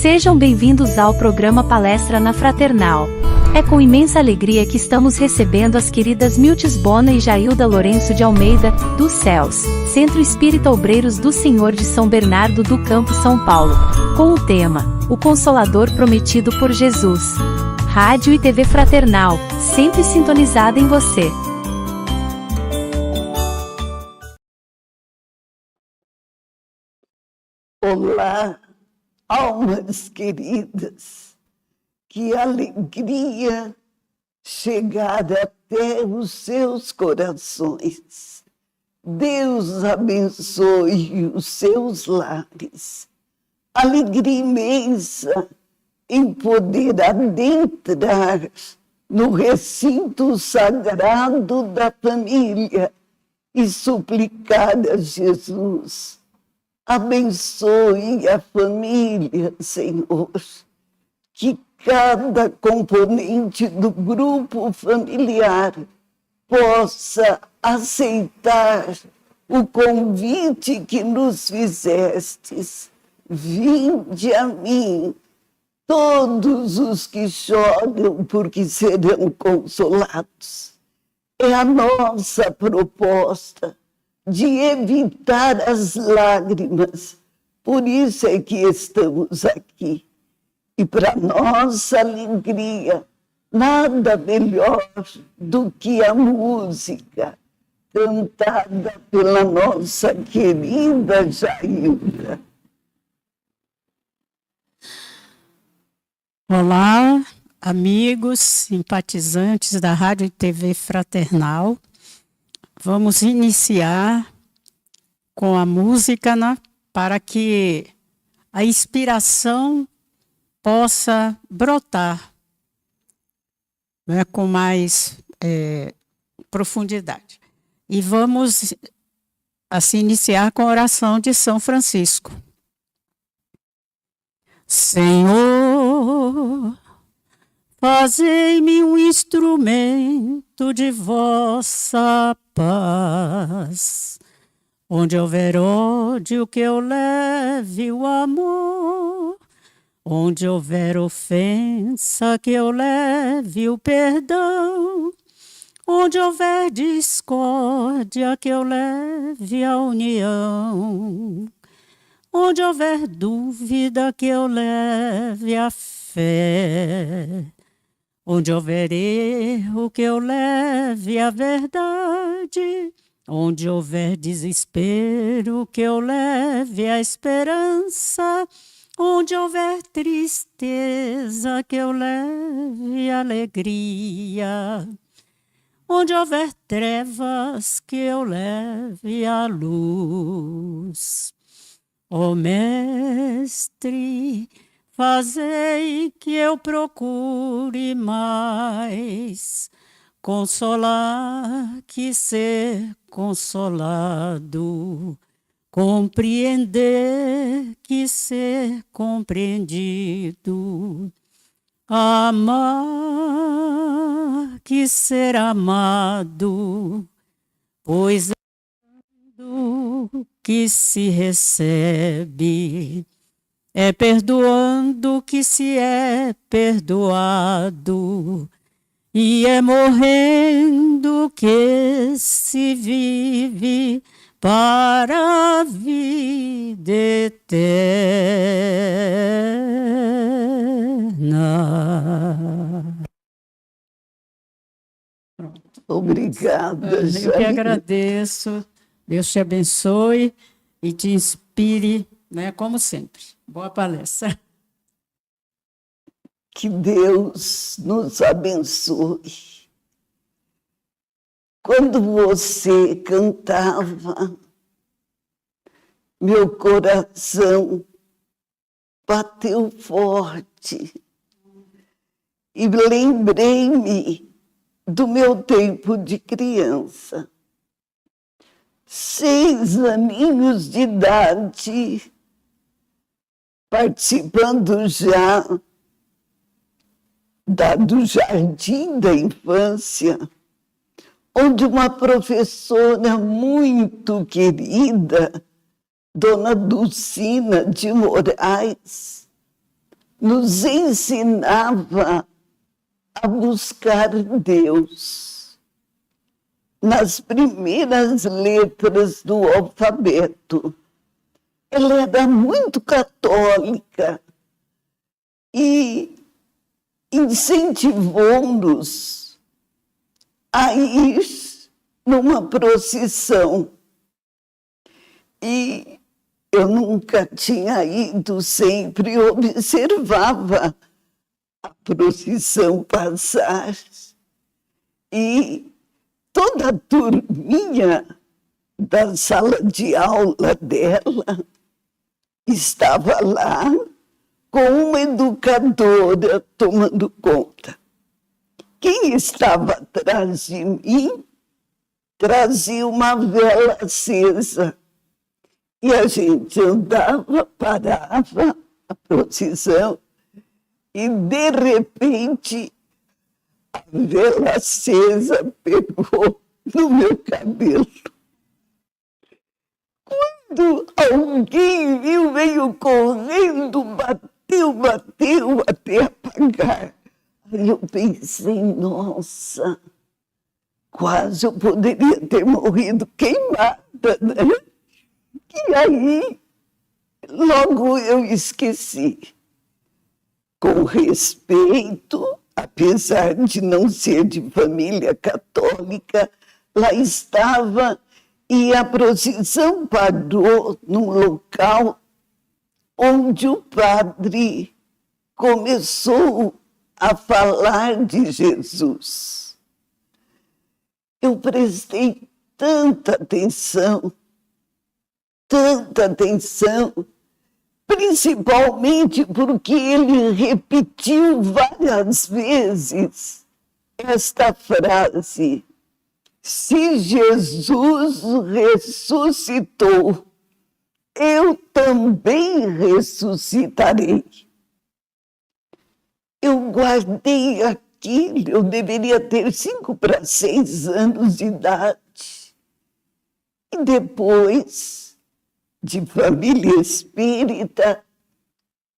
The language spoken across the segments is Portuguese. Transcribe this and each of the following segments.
Sejam bem-vindos ao programa Palestra na Fraternal. É com imensa alegria que estamos recebendo as queridas Miltes Bona e Jailda Lourenço de Almeida, dos Céus, Centro Espírita Obreiros do Senhor de São Bernardo do Campo, São Paulo, com o tema, O Consolador Prometido por Jesus. Rádio e TV Fraternal, sempre sintonizada em você. Olá, almas queridas, que alegria chegar até os seus corações. Deus abençoe os seus lares. Alegria imensa em poder adentrar no recinto sagrado da família e suplicar a Jesus. Abençoe a família, Senhor, que cada componente do grupo familiar possa aceitar o convite que nos fizestes. Vinde a mim, todos os que choram, porque serão consolados. É a nossa proposta de evitar as lágrimas. Por isso é que estamos aqui. E para nossa alegria, nada melhor do que a música cantada pela nossa querida Jailda. Olá, amigos, simpatizantes da Rádio e TV Fraternal. Vamos iniciar com a música, né, para que a inspiração possa brotar, né, com mais profundidade. E vamos assim iniciar com a oração de São Francisco. Senhor, fazei-me um instrumento de vossa paz, onde houver ódio que eu leve o amor, onde houver ofensa que eu leve o perdão, onde houver discórdia que eu leve a união, onde houver dúvida que eu leve a fé, onde houver erro que eu leve a verdade, onde houver desespero que eu leve a esperança, onde houver tristeza que eu leve a alegria, onde houver trevas que eu leve a luz. Ó Mestre, fazei que eu procure mais consolar que ser consolado, compreender que ser compreendido, amar que ser amado, pois que se recebe, é perdoando que se é perdoado, e é morrendo que se vive para a vida eterna. Pronto. Obrigada, Eu que agradeço. Deus te abençoe e te inspire, né, como sempre. Boa palestra. Que Deus nos abençoe. Quando você cantava, meu coração bateu forte e lembrei-me do meu tempo de criança. 6 aninhos de idade, participando já do jardim da infância, onde uma professora muito querida, Dona Dulcina de Moraes, nos ensinava a buscar Deus nas primeiras letras do alfabeto. Ela era muito católica e incentivou-nos a ir numa procissão. E eu nunca tinha ido, sempre observava a procissão passar. E toda a turminha da sala de aula dela estava lá com uma educadora tomando conta. Quem estava atrás de mim trazia uma vela acesa. E a gente andava, parava a procissão, e de repente a vela acesa pegou no meu cabelo. Quando alguém viu, veio correndo, bateu até apagar. Aí eu pensei, nossa, quase eu poderia ter morrido queimada, né? E aí, logo eu esqueci. Com respeito, apesar de não ser de família católica, lá estava, e a procissão parou num local onde o padre começou a falar de Jesus. Eu prestei tanta atenção, principalmente porque ele repetiu várias vezes esta frase: se Jesus ressuscitou, eu também ressuscitarei. Eu guardei aquilo, eu deveria ter 5 para 6 anos de idade. E depois, de família espírita,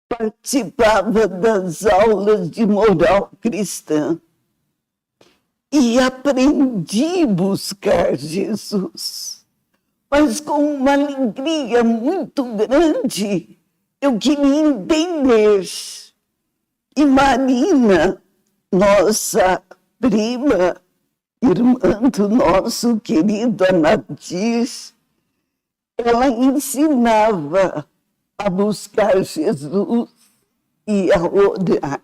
participava das aulas de moral cristã. E aprendi a buscar Jesus. Mas com uma alegria muito grande, eu queria entender. E Marina, nossa prima, irmã do nosso querido Anadir, ela ensinava a buscar Jesus e a orar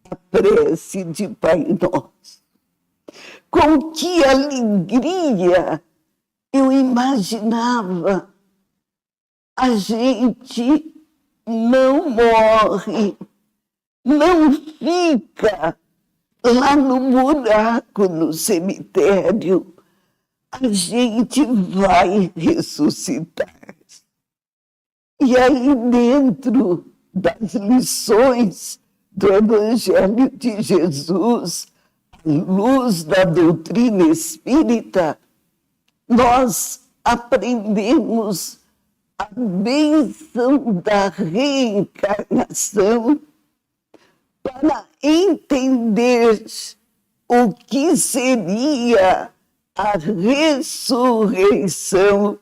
a prece de Pai Nosso. Com que alegria eu imaginava, a gente não morre, não fica lá no buraco, no cemitério, a gente vai ressuscitar. E aí, dentro das lições do Evangelho de Jesus, à luz da doutrina espírita, nós aprendemos a bênção da reencarnação para entender o que seria a ressurreição,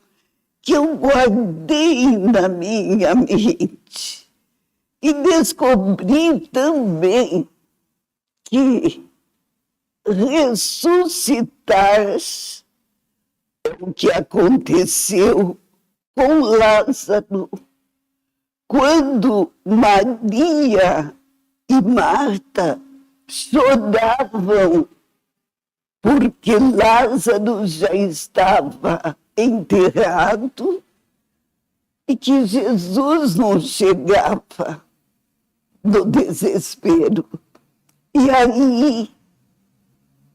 que eu guardei na minha mente. E descobri também que ressuscitar é o que aconteceu com Lázaro, quando Maria e Marta choravam porque Lázaro já estava enterrado e que Jesus não chegava, no desespero. E aí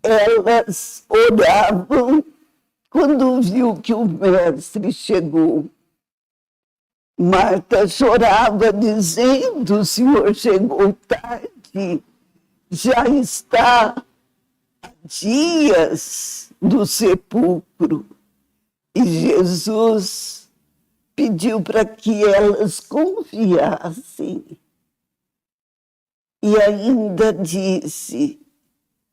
elas oravam quando viu que o mestre chegou. Marta chorava dizendo: o Senhor chegou tarde, já está há dias no sepulcro. E Jesus pediu para que elas confiassem e ainda disse: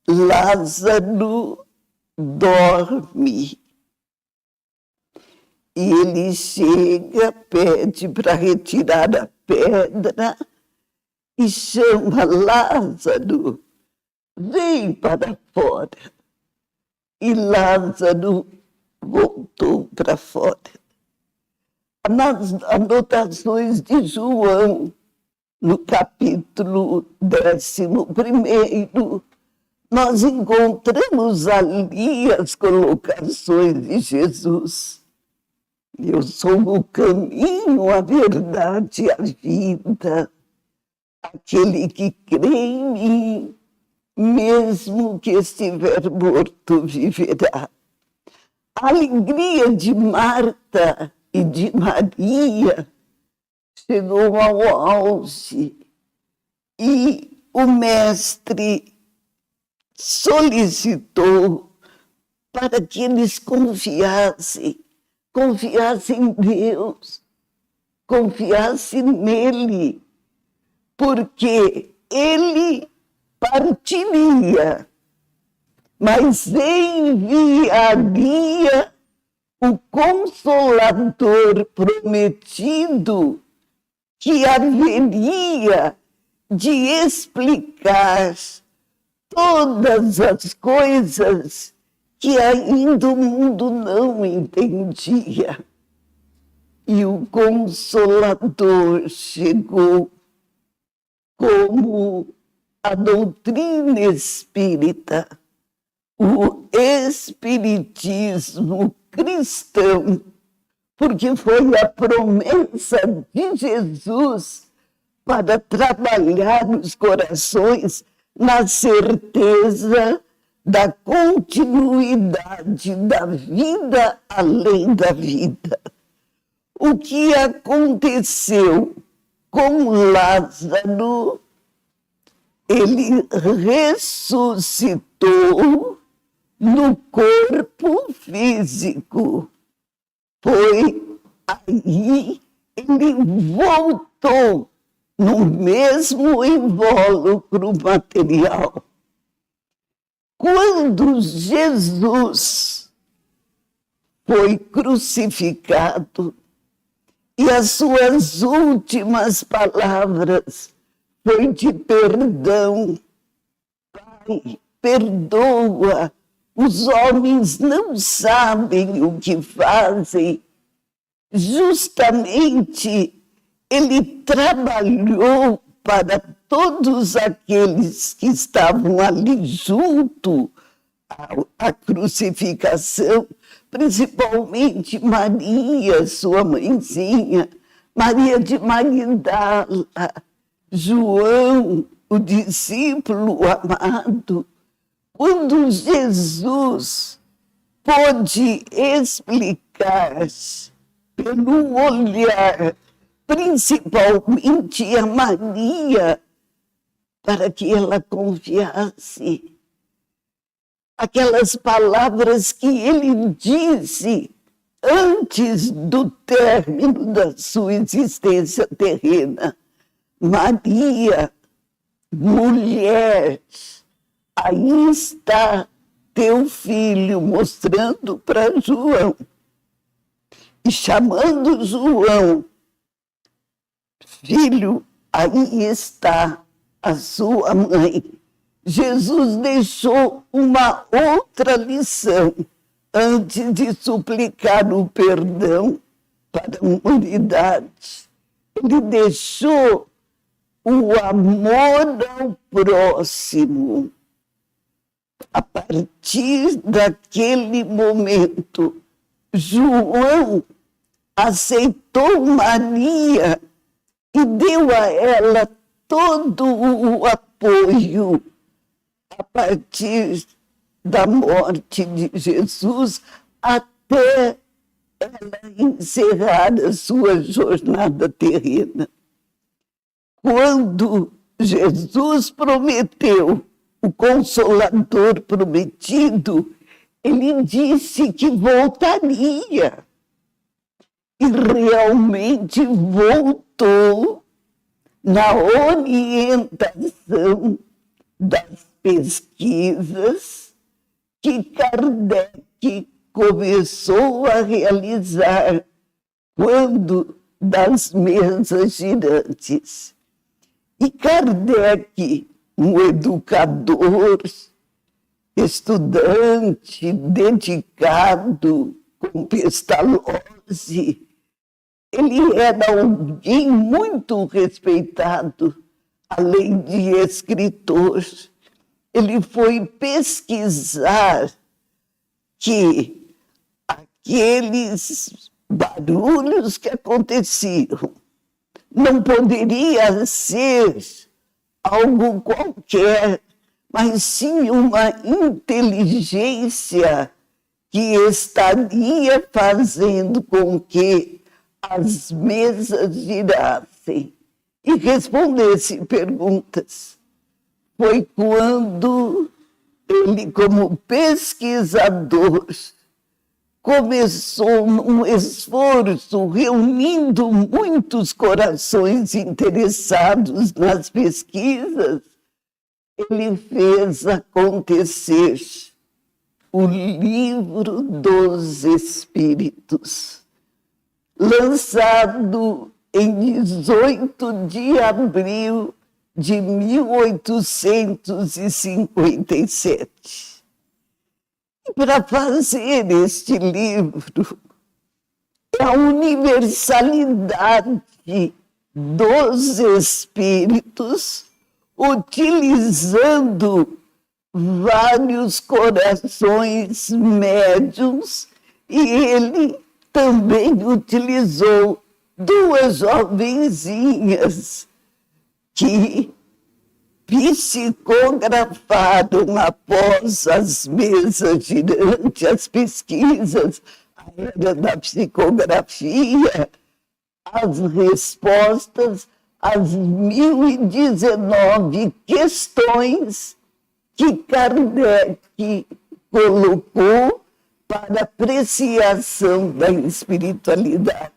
Lázaro dorme. E ele chega, pede para retirar a pedra e chama: Lázaro, vem para fora. E Lázaro voltou para fora. Nas anotações de João, no capítulo 11, nós encontramos ali as colocações de Jesus. Eu sou o caminho, a verdade e a vida. Aquele que crê em mim, mesmo que estiver morto, viverá. A alegria de Marta e de Maria chegou ao auge e o mestre solicitou para que eles confiassem em Deus, confiassem nele, porque ele partiria, mas enviaria o Consolador prometido, que haveria de explicar todas as coisas que ainda o mundo não entendia. E o Consolador chegou como a doutrina espírita, o espiritismo cristão, porque foi a promessa de Jesus para trabalhar os corações na certeza da continuidade da vida além da vida. O que aconteceu com Lázaro? Ele ressuscitou no corpo físico. Foi aí, ele voltou no mesmo invólucro material. Quando Jesus foi crucificado e as suas últimas palavras foi de perdão: Pai, perdoa, os homens não sabem o que fazem. Justamente ele trabalhou para todos aqueles que estavam ali junto à crucificação, principalmente Maria, sua mãezinha, Maria de Magdala, João, o discípulo amado. Quando Jesus pôde explicar pelo olhar, principalmente a Maria, para que ela confiasse, aquelas palavras que ele disse antes do término da sua existência terrena: Maria, mulher, aí está teu filho, mostrando para João. E chamando João: filho, aí está a sua mãe. Jesus deixou uma outra lição antes de suplicar o perdão para a humanidade. Ele deixou o amor ao próximo. A partir daquele momento, João aceitou Maria e deu a ela todo o apoio a partir da morte de Jesus até ela encerrar a sua jornada terrena. Quando Jesus prometeu o Consolador prometido, ele disse que voltaria. E realmente voltou na orientação das pesquisas que Kardec começou a realizar quando das mesas girantes. E Kardec, um educador, estudante, dedicado, com Pestalozzi, ele era alguém muito respeitado, além de escritor. Ele foi pesquisar que aqueles barulhos que aconteciam não poderia ser algo qualquer, mas sim uma inteligência que estaria fazendo com que as mesas girassem e respondessem perguntas. Foi quando ele, como pesquisador, começou num esforço, reunindo muitos corações interessados nas pesquisas, ele fez acontecer o Livro dos Espíritos, lançado em 18 de abril de 1857. E para fazer este livro, a universalidade dos espíritos, utilizando vários corações médiuns, e ele também utilizou duas jovenzinhas que psicografaram após as mesas girantes, as pesquisas, a era da psicografia, as respostas às 1019 questões que Kardec colocou para apreciação da espiritualidade.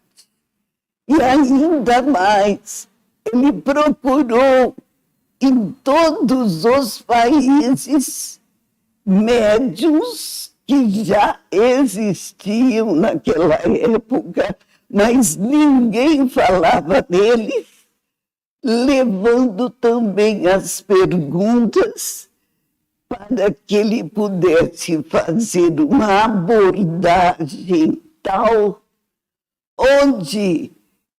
E ainda mais, ele procurou em todos os países médiuns que já existiam naquela época, mas ninguém falava deles, levando também as perguntas para que ele pudesse fazer uma abordagem tal onde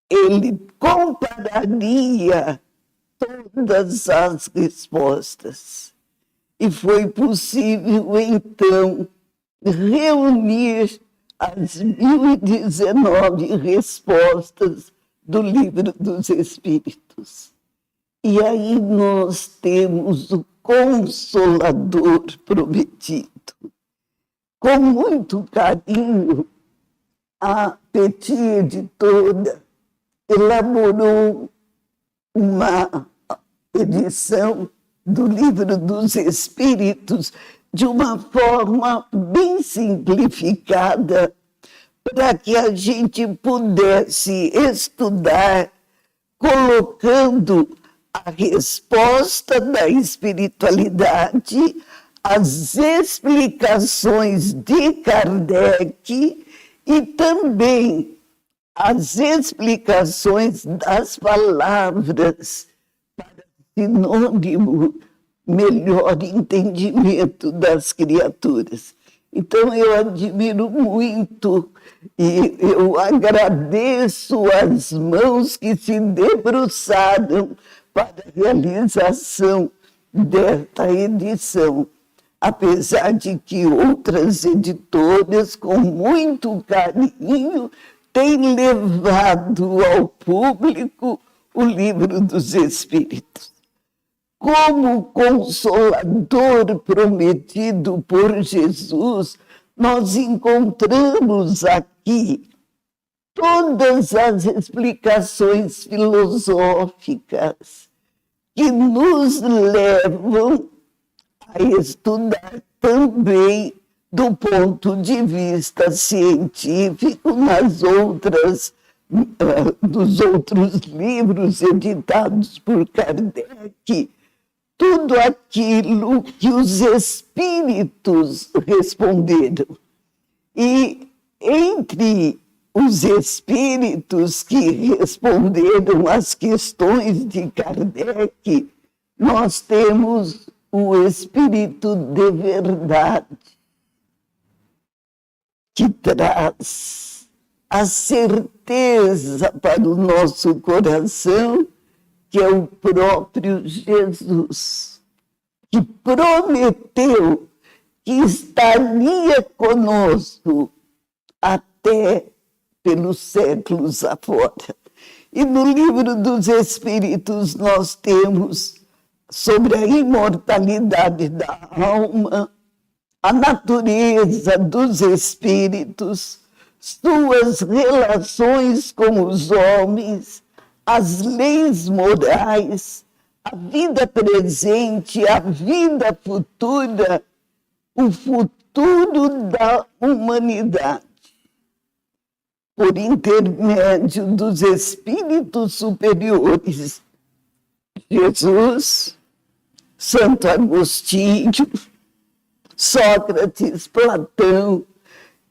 ele compararia todas as respostas. E foi possível, então, reunir as 1019 respostas do Livro dos Espíritos. E aí nós temos o Consolador Prometido. Com muito carinho, a Petit Editora elaborou uma edição do Livro dos Espíritos de uma forma bem simplificada, para que a gente pudesse estudar, colocando a resposta da espiritualidade, as explicações de Kardec e também as explicações das palavras para sinônimo, melhor entendimento das criaturas. Então, eu admiro muito e eu agradeço as mãos que se debruçaram para a realização desta edição, apesar de que outras editoras, com muito carinho, têm levado ao público o Livro dos Espíritos. Como Consolador prometido por Jesus, nós encontramos aqui todas as explicações filosóficas que nos levam a estudar também do ponto de vista científico nas outras dos outros livros editados por Kardec, tudo aquilo que os espíritos responderam. E entre os espíritos que responderam às questões de Kardec, nós temos o Espírito de Verdade, que traz a certeza para o nosso coração, que é o próprio Jesus, que prometeu que estaria conosco até pelos séculos afora. E no livro dos Espíritos nós temos sobre a imortalidade da alma, a natureza dos espíritos, suas relações com os homens, as leis morais, a vida presente, a vida futura, o futuro da humanidade. Por intermédio dos espíritos superiores, Jesus, Santo Agostinho, Sócrates, Platão,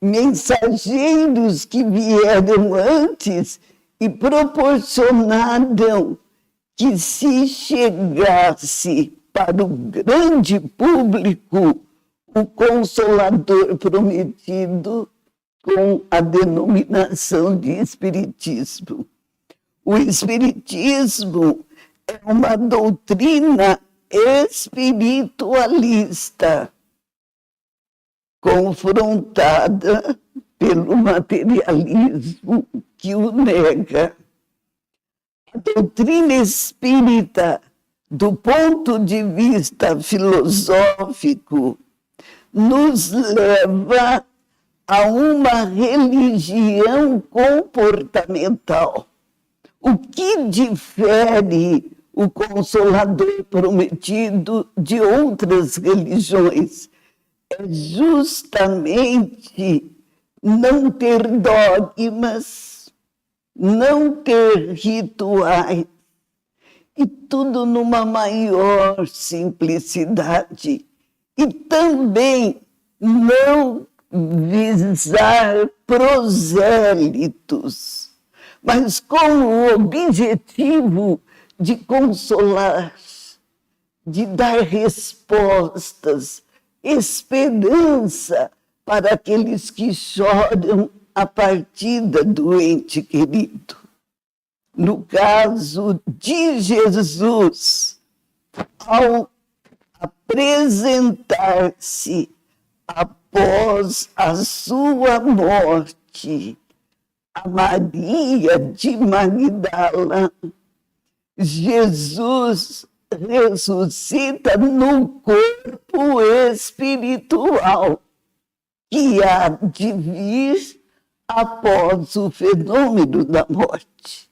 mensageiros que vieram antes e proporcionaram que se chegasse para o grande público o Consolador prometido com a denominação de Espiritismo. O Espiritismo é uma doutrina espiritualista, confrontada pelo materialismo que o nega. A doutrina espírita, do ponto de vista filosófico, nos leva a uma religião comportamental. O que difere o Consolador prometido de outras religiões é justamente não ter dogmas, não ter rituais, e tudo numa maior simplicidade. E também não visar prosélitos, mas com o objetivo de consolar, de dar respostas, esperança para aqueles que choram a partida do ente querido. No caso de Jesus, ao apresentar-se após a sua morte a Maria de Magdala, Jesus ressuscita no corpo espiritual que há de vir após o fenômeno da morte.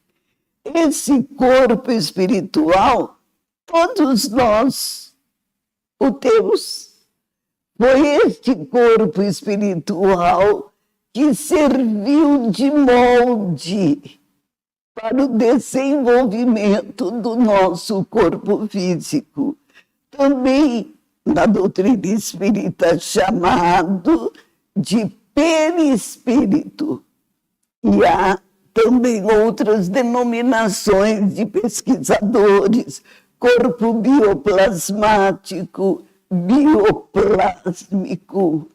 Esse corpo espiritual, todos nós o temos. Foi este corpo espiritual que serviu de molde para o desenvolvimento do nosso corpo físico. Também na doutrina espírita chamado de perispírito. E há também outras denominações de pesquisadores, corpo bioplasmático, bioplásmico.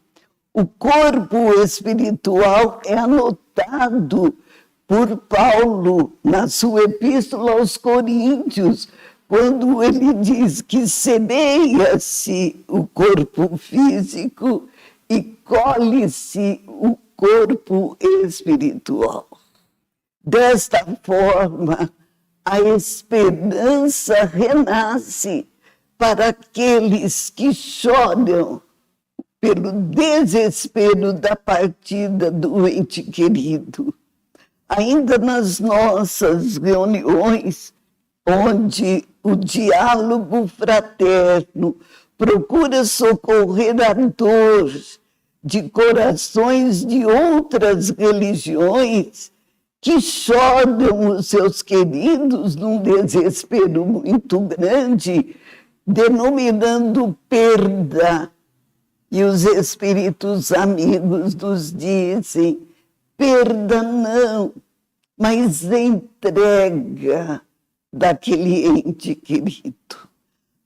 O corpo espiritual é anotado por Paulo na sua epístola aos Coríntios, quando ele diz que semeia-se o corpo físico e colhe-se o corpo espiritual. Desta forma, a esperança renasce para aqueles que choram pelo desespero da partida do ente querido. Ainda nas nossas reuniões, onde o diálogo fraterno procura socorrer a dor de corações de outras religiões, que choram os seus queridos num desespero muito grande, denominando perda. E os espíritos amigos nos dizem: perda não, mas entrega daquele ente querido.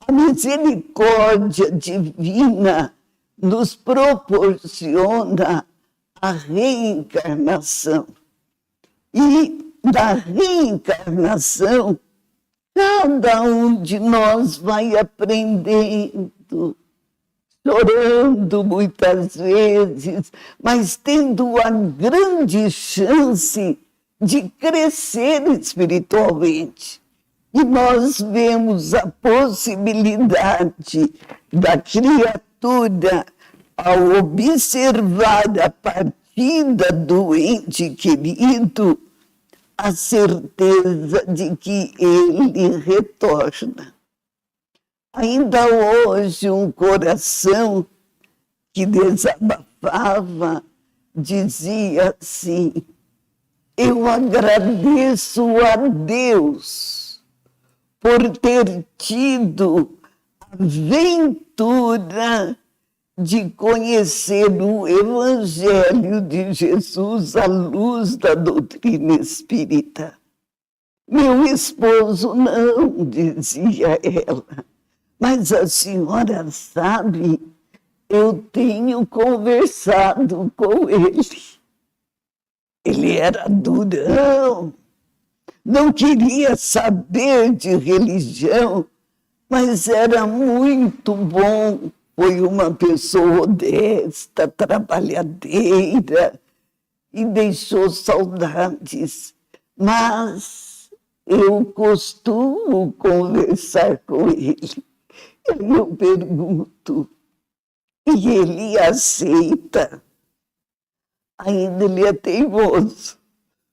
A misericórdia divina nos proporciona a reencarnação. E da reencarnação, cada um de nós vai aprendendo, chorando muitas vezes, mas tendo a grande chance de crescer espiritualmente. E nós vemos a possibilidade da criatura, ao observar a partida do ente querido, a certeza de que ele retorna. Ainda hoje, um coração que desabafava dizia assim: eu agradeço a Deus por ter tido a ventura de conhecer o Evangelho de Jesus à luz da doutrina espírita. Meu esposo não, dizia ela, mas a senhora sabe, eu tenho conversado com ele. Ele era durão, não queria saber de religião, mas era muito bom. Foi uma pessoa honesta, trabalhadeira, e deixou saudades. Mas eu costumo conversar com ele. E eu pergunto, e ele aceita? Ainda ele é teimoso.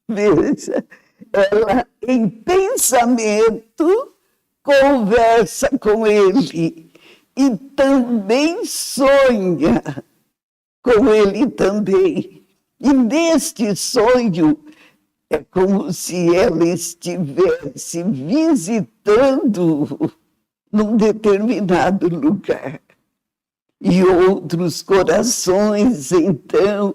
Veja, ela em pensamento conversa com ele. E também sonha com ele também. E neste sonho é como se ela estivesse visitando num determinado lugar. E outros corações, então,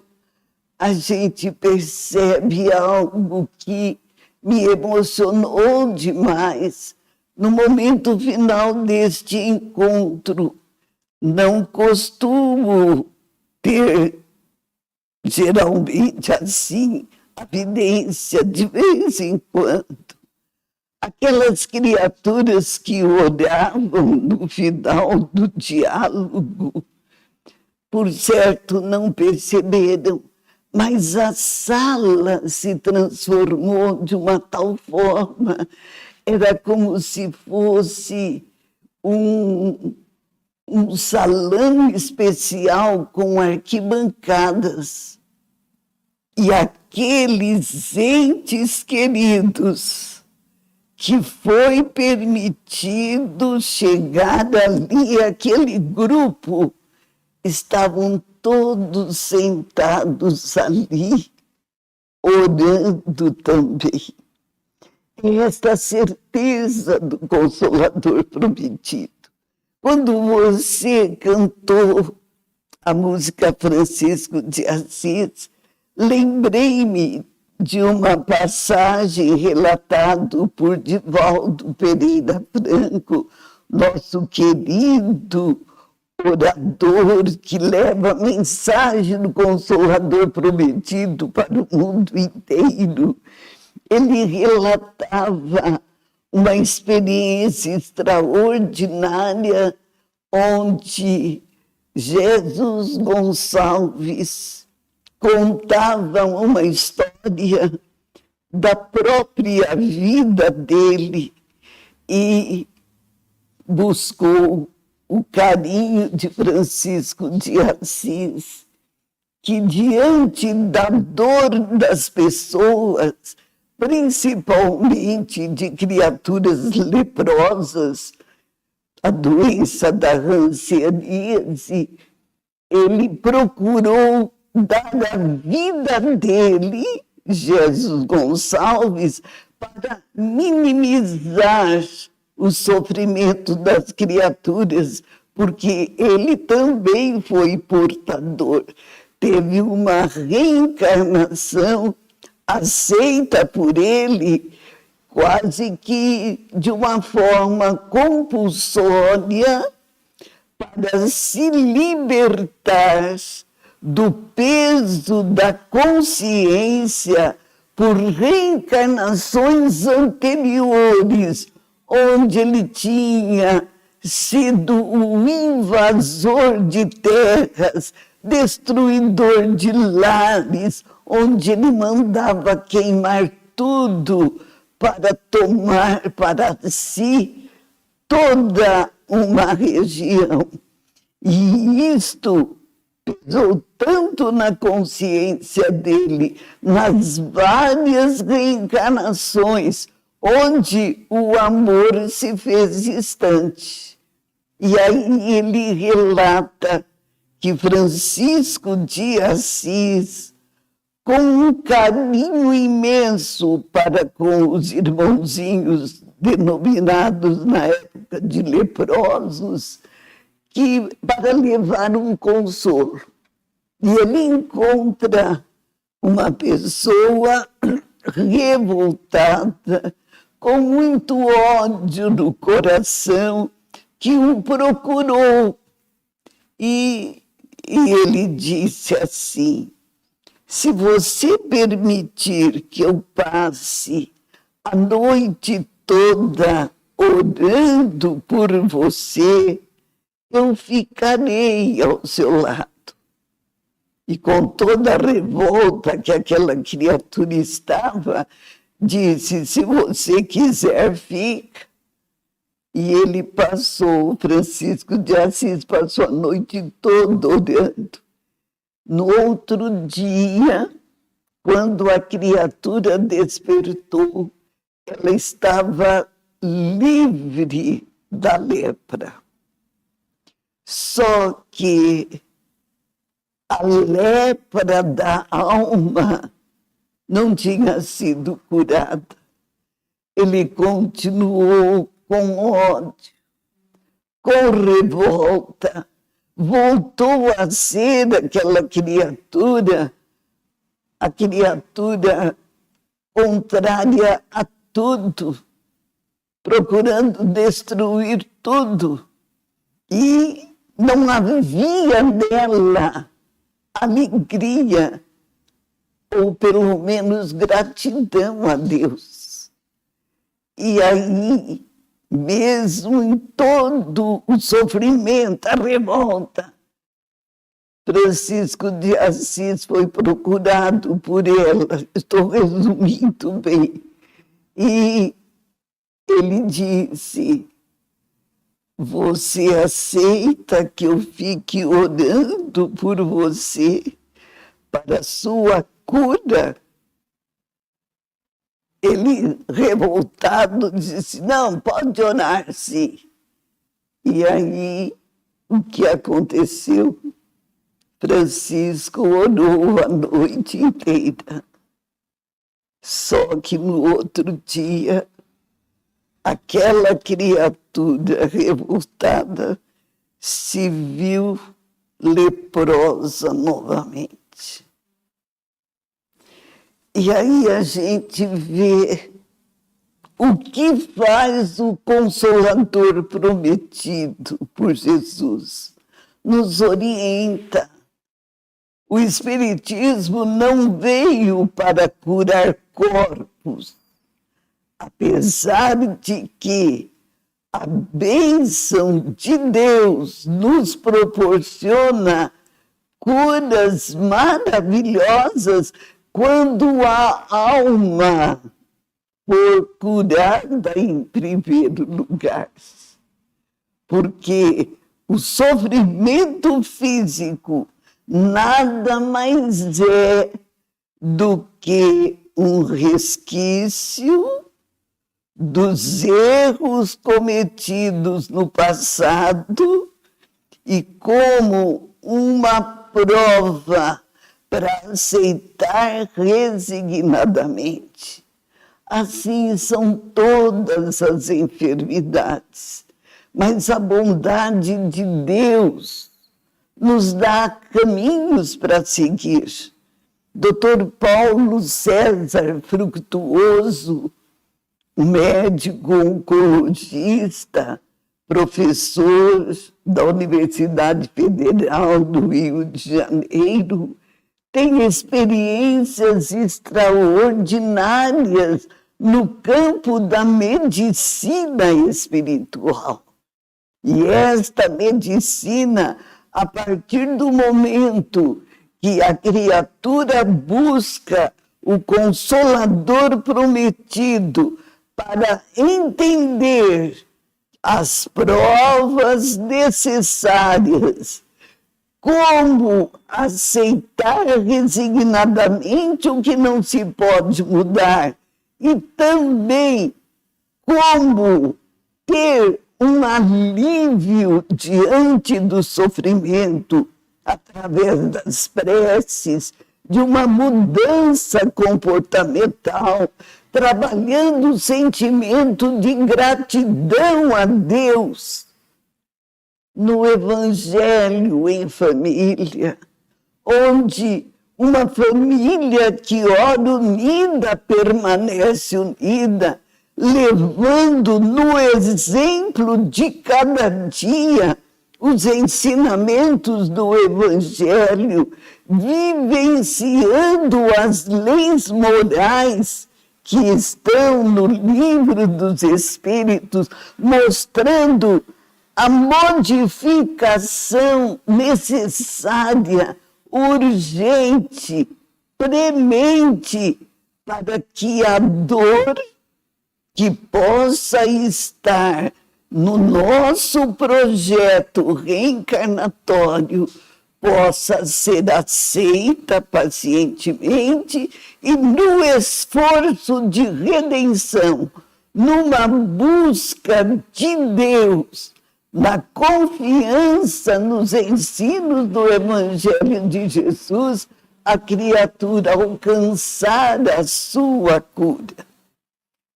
a gente percebe algo que me emocionou demais. No momento final deste encontro, não costumo ter, geralmente assim, a vidência de vez em quando. Aquelas criaturas que olhavam no final do diálogo, por certo não perceberam, mas a sala se transformou de uma tal forma. Era como se fosse um salão especial com arquibancadas. E aqueles entes queridos que foi permitido chegar ali, aquele grupo, estavam todos sentados ali, orando também. Esta certeza do Consolador prometido. Quando você cantou a música Francisco de Assis, lembrei-me de uma passagem relatada por Divaldo Pereira Franco, nosso querido orador que leva a mensagem do Consolador prometido para o mundo inteiro. Ele relatava uma experiência extraordinária onde Jesus Gonçalves contava uma história da própria vida dele e buscou o carinho de Francisco de Assis, que diante da dor das pessoas, principalmente de criaturas leprosas, a doença da hanseníase, ele procurou dar a vida dele Jesus Gonçalves para minimizar o sofrimento das criaturas, porque ele também foi portador. Teve uma reencarnação aceita por ele quase que de uma forma compulsória para se libertar do peso da consciência por reencarnações anteriores, onde ele tinha sido um invasor de terras, destruidor de lares, onde ele mandava queimar tudo para tomar para si toda uma região. E isto pesou tanto na consciência dele, nas várias reencarnações, onde o amor se fez distante. E aí ele relata que Francisco de Assis, com um carinho imenso para com os irmãozinhos denominados na época de leprosos, que para levar um consolo. E ele encontra uma pessoa revoltada, com muito ódio no coração, que o procurou. E ele disse assim: se você permitir que eu passe a noite toda orando por você, eu ficarei ao seu lado. E com toda a revolta que aquela criatura estava, disse: se você quiser, fica. E ele passou, Francisco de Assis passou a noite toda orando. No outro dia, quando a criatura despertou, ela estava livre da lepra. Só que a lepra da alma não tinha sido curada. Ele continuou com ódio, com revolta, voltou a ser aquela criatura, a criatura contrária a tudo, procurando destruir tudo. E não havia nela alegria, ou pelo menos gratidão a Deus. E aí, mesmo em todo o sofrimento, a revolta, Francisco de Assis foi procurado por ela, estou resumindo bem, e ele disse: você aceita que eu fique orando por você para a sua cura? Ele, revoltado, disse: não, pode orar, sim. E aí, o que aconteceu? Francisco orou a noite inteira. Só que no outro dia, aquela criatura revoltada se viu leprosa novamente. E aí a gente vê o que faz o Consolador prometido por Jesus. Nos orienta. O Espiritismo não veio para curar corpos, apesar de que a bênção de Deus nos proporciona curas maravilhosas quando a alma for curada em primeiro lugar. Porque o sofrimento físico nada mais é do que um resquício dos erros cometidos no passado e como uma prova para aceitar resignadamente. Assim são todas as enfermidades, mas a bondade de Deus nos dá caminhos para seguir. Dr. Paulo César Frutuoso, médico oncologista, professor da Universidade Federal do Rio de Janeiro, tem experiências extraordinárias no campo da medicina espiritual. E esta medicina, a partir do momento que a criatura busca o Consolador prometido para entender as provas necessárias, como aceitar resignadamente o que não se pode mudar, e também como ter um alívio diante do sofrimento, através das preces, de uma mudança comportamental, trabalhando o sentimento de gratidão a Deus. No Evangelho em Família, onde uma família que ora unida permanece unida, levando no exemplo de cada dia os ensinamentos do Evangelho, vivenciando as leis morais que estão no Livro dos Espíritos, mostrando a modificação necessária, urgente, premente, para que a dor que possa estar no nosso projeto reencarnatório possa ser aceita pacientemente e no esforço de redenção, numa busca de Deus, na confiança nos ensinos do Evangelho de Jesus, a criatura alcançar a sua cura.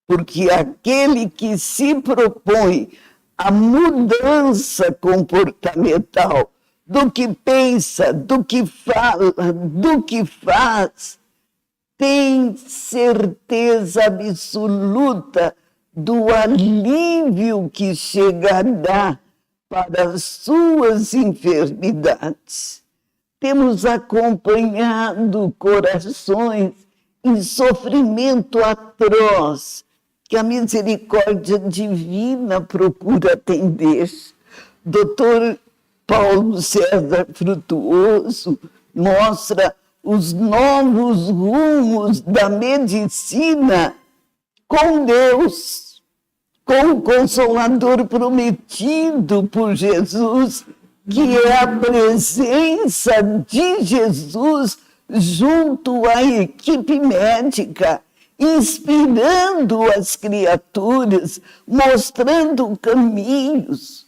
Porque aquele que se propõe a mudança comportamental do que pensa, do que fala, do que faz, tem certeza absoluta do alívio que chegará para as suas enfermidades. Temos acompanhado corações em sofrimento atroz, que a misericórdia divina procura atender. Dr. Paulo César Frutuoso mostra os novos rumos da medicina com Deus, com o Consolador prometido por Jesus, que é a presença de Jesus junto à equipe médica, inspirando as criaturas, mostrando caminhos.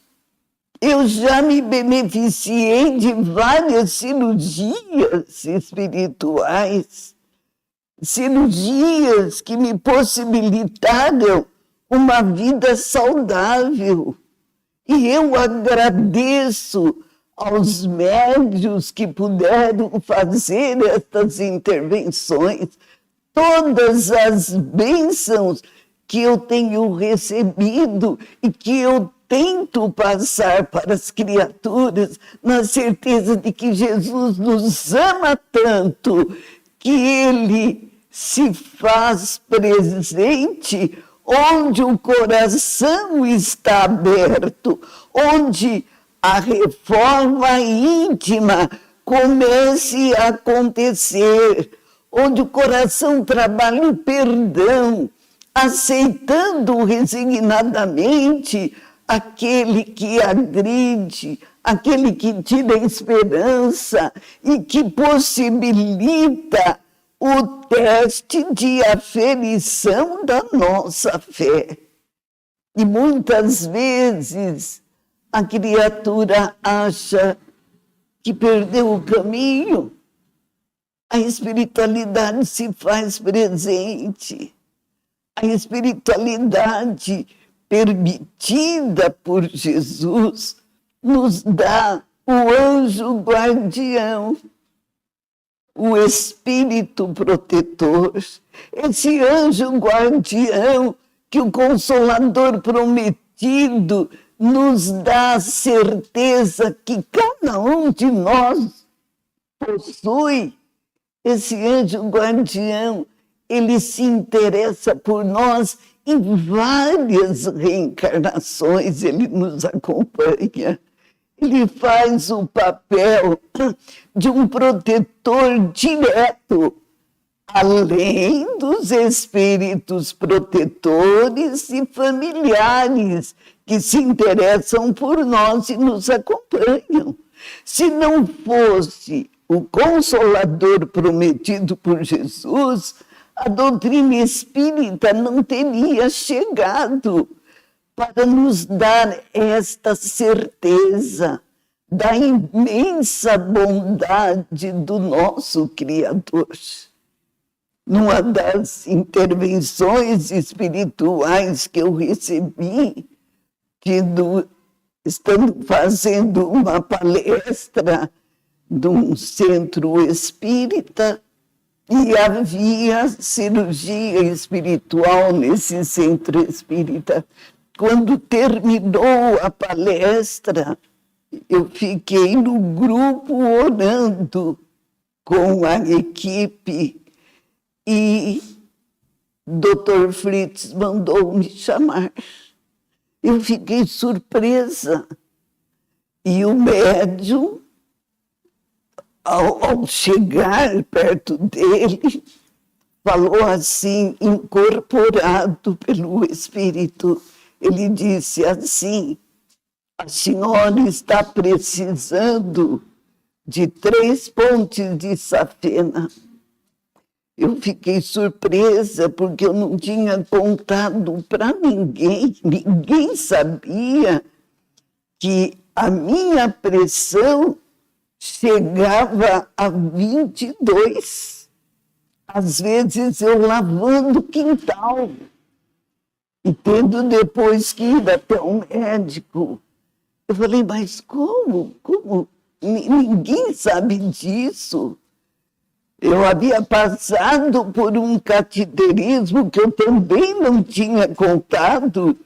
Eu já me beneficiei de várias cirurgias espirituais, cirurgias que me possibilitaram uma vida saudável. E eu agradeço aos médios que puderam fazer estas intervenções, todas as bênçãos que eu tenho recebido e que eu tento passar para as criaturas, na certeza de que Jesus nos ama tanto, que Ele se faz presente onde o coração está aberto, onde a reforma íntima comece a acontecer, onde o coração trabalha o perdão, aceitando resignadamente aquele que agride, aquele que tira a esperança e que possibilita o teste de aferição da nossa fé. E muitas vezes a criatura acha que perdeu o caminho, a espiritualidade se faz presente. A espiritualidade permitida por Jesus nos dá o anjo guardião, o espírito protetor, esse anjo guardião que o Consolador prometido nos dá a certeza que cada um de nós possui. Esse anjo guardião, ele se interessa por nós em várias reencarnações, ele nos acompanha. Ele faz o papel de um protetor direto, além dos espíritos protetores e familiares que se interessam por nós e nos acompanham. Se não fosse o Consolador prometido por Jesus, a doutrina espírita não teria chegado para nos dar esta certeza da imensa bondade do nosso Criador. Numa das intervenções espirituais que eu recebi, estando fazendo uma palestra de um centro espírita, e havia cirurgia espiritual nesse centro espírita. Quando terminou a palestra, eu fiquei no grupo orando com a equipe e Dr. Fritz mandou me chamar. Eu fiquei surpresa. E o médium, ao chegar perto dele, falou assim, incorporado pelo Espírito, ele disse assim: a senhora está precisando de 3 pontes de safena. Eu fiquei surpresa porque eu não tinha contado para ninguém. Ninguém sabia que a minha pressão chegava a 22. Às vezes eu lavando o quintal e tendo depois que ir até um médico. Eu falei, mas como? Ninguém sabe disso. Eu havia passado por um cateterismo que eu também não tinha contado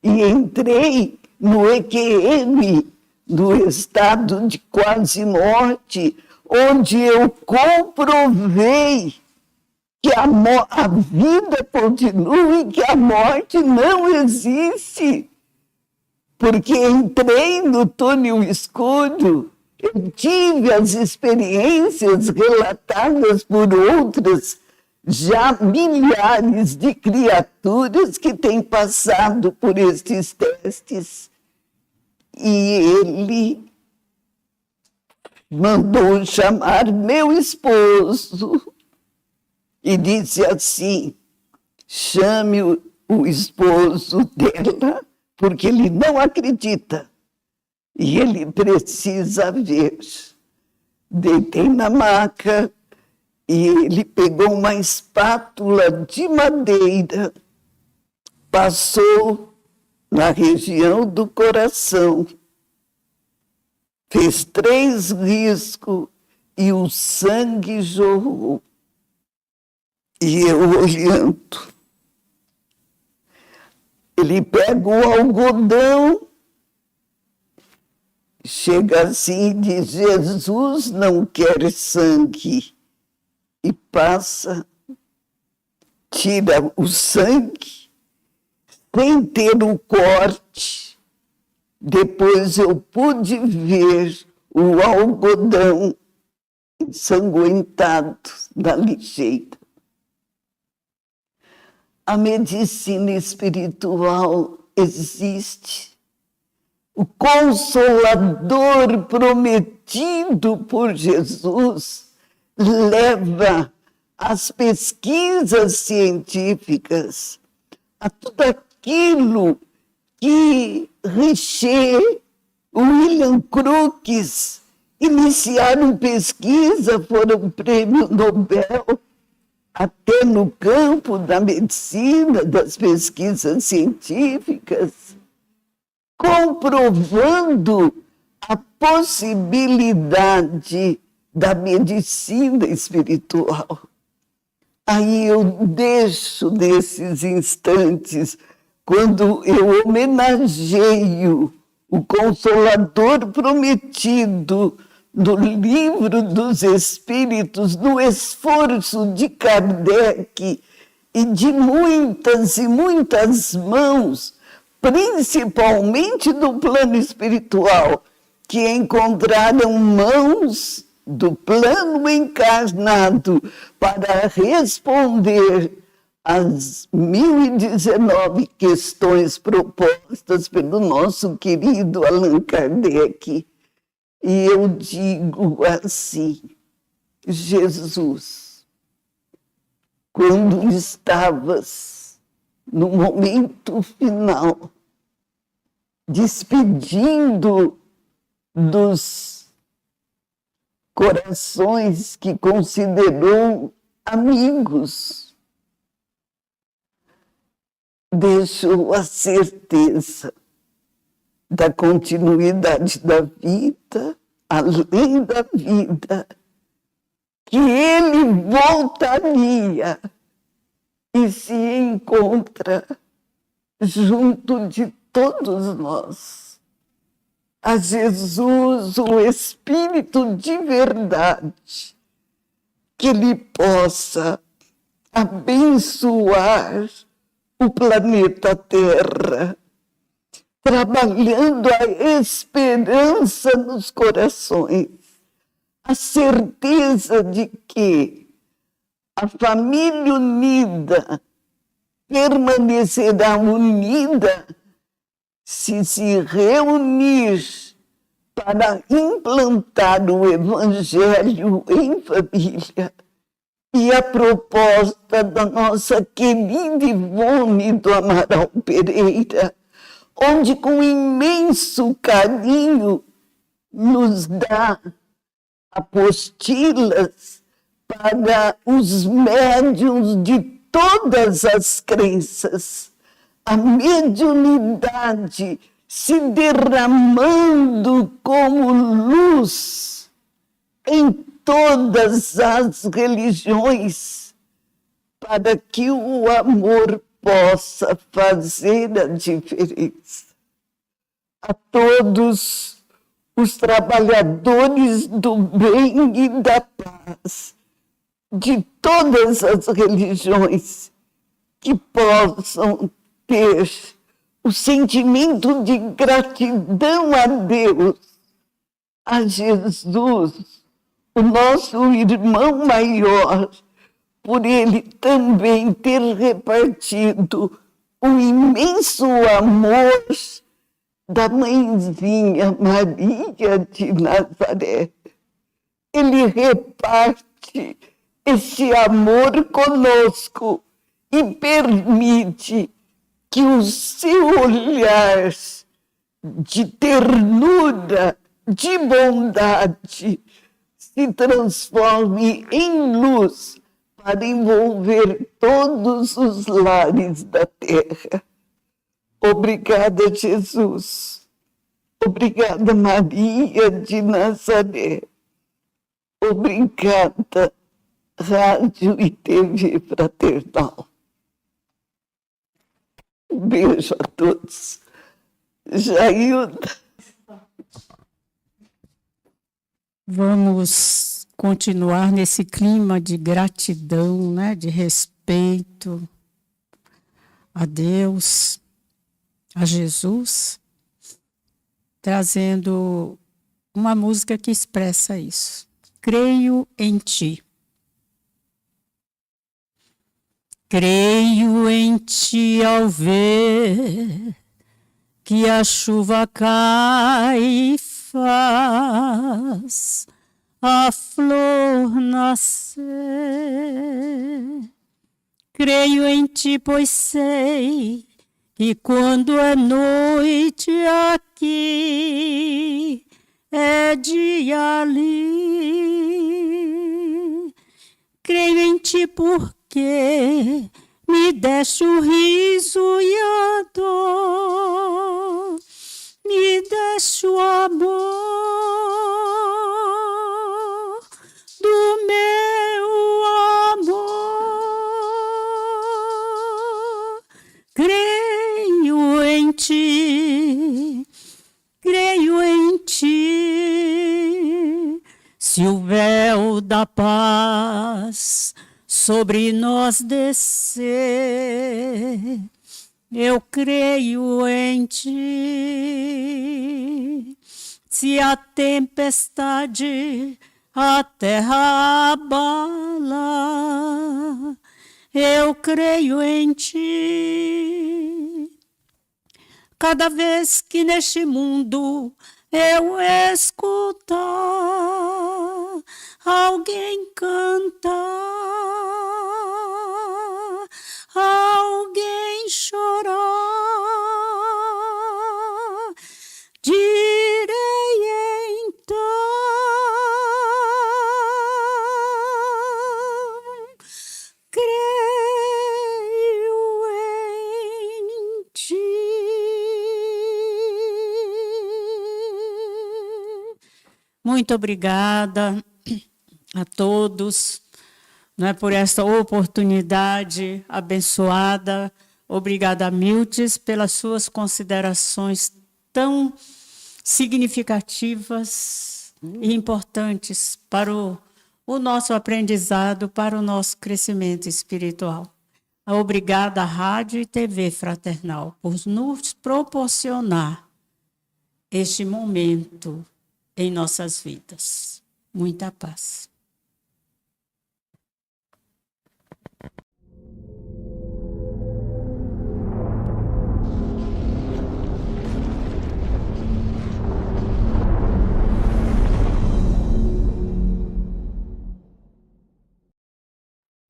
e entrei no EQM, no estado de quase morte, onde eu comprovei que a vida continua e que a morte não existe. Porque entrei no túnel escuro, eu tive as experiências relatadas por outras, já milhares de criaturas que têm passado por estes testes. E ele mandou chamar meu esposo e disse assim: chame o esposo dela, porque ele não acredita e ele precisa ver. Deitei na maca e ele pegou uma espátula de madeira, passou na região do coração, fez 3 riscos e o sangue jorrou. E eu olhando, ele pega o algodão, chega assim e diz: Jesus não quer sangue. E passa, tira o sangue, sem ter o corte. Depois eu pude ver o algodão ensanguentado da lixeira. A medicina espiritual existe. O Consolador prometido por Jesus leva as pesquisas científicas a tudo aquilo que Richer, William Crookes iniciaram pesquisa, foram prêmio Nobel, até no campo da medicina, das pesquisas científicas, comprovando a possibilidade da medicina espiritual. Aí eu deixo nesses instantes, quando eu homenageio o Consolador prometido no Livro dos Espíritos, no esforço de Kardec e de muitas e muitas mãos, principalmente do plano espiritual, que encontraram mãos do plano encarnado para responder às 1019 questões propostas pelo nosso querido Allan Kardec. E eu digo assim, Jesus, quando estavas no momento final, despedindo dos corações que considerou amigos, deixou a certeza da continuidade da vida, além da vida, que ele voltaria e se encontra junto de todos nós. A Jesus, o Espírito de verdade, que ele possa abençoar o planeta Terra, trabalhando a esperança nos corações, a certeza de que a família unida permanecerá unida se reunir para implantar o Evangelho em família. E a proposta da nossa querida Ivone do Amaral Pereira, onde com imenso carinho nos dá apostilas para os médiuns de todas as crenças, a mediunidade se derramando como luz em todas as religiões, para que o amor possa fazer a diferença. A todos os trabalhadores do bem e da paz, de todas as religiões, que possam ter o sentimento de gratidão a Deus, a Jesus, o nosso irmão maior, por ele também ter repartido o imenso amor da mãezinha Maria de Nazaré. Ele reparte esse amor conosco e permite que o seu olhar de ternura, de bondade, se transforme em luz para envolver todos os lares da terra. Obrigada, Jesus. Obrigada, Maria de Nazaré. Obrigada, Rádio e TV Fraternal. Um beijo a todos. Jailda. Vamos continuar nesse clima de gratidão, né, de respeito a Deus, a Jesus, trazendo uma música que expressa isso. Creio em ti. Creio em ti ao ver que a chuva cai e faz a flor nascer. Creio em ti, pois sei que quando é noite aqui, é de ali. Creio em ti porque me deste o riso e a dor, me deste o amor do meu amor. Creio em ti, creio em ti. Se o véu da paz sobre nós descer, eu creio em ti. Se a tempestade a terra abala, eu creio em ti. Cada vez que neste mundo eu escutar alguém cantar, alguém chorar, direi então, creio em ti. Muito obrigada a todos, por esta oportunidade abençoada. Obrigada, Miltes, pelas suas considerações tão significativas e importantes para o nosso aprendizado, para o nosso crescimento espiritual. Obrigada à Rádio e TV Fraternal por nos proporcionar este momento em nossas vidas. Muita paz.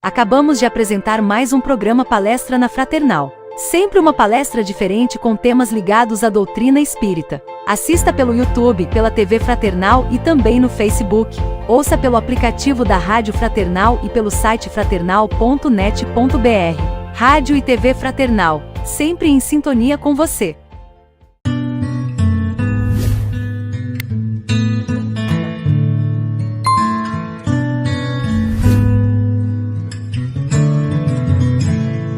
Acabamos de apresentar mais um programa Palestra na Fraternal. Sempre uma palestra diferente com temas ligados à doutrina espírita. Assista pelo YouTube, pela TV Fraternal e também no Facebook. Ouça pelo aplicativo da Rádio Fraternal e pelo site fraternal.net.br. Rádio e TV Fraternal, sempre em sintonia com você.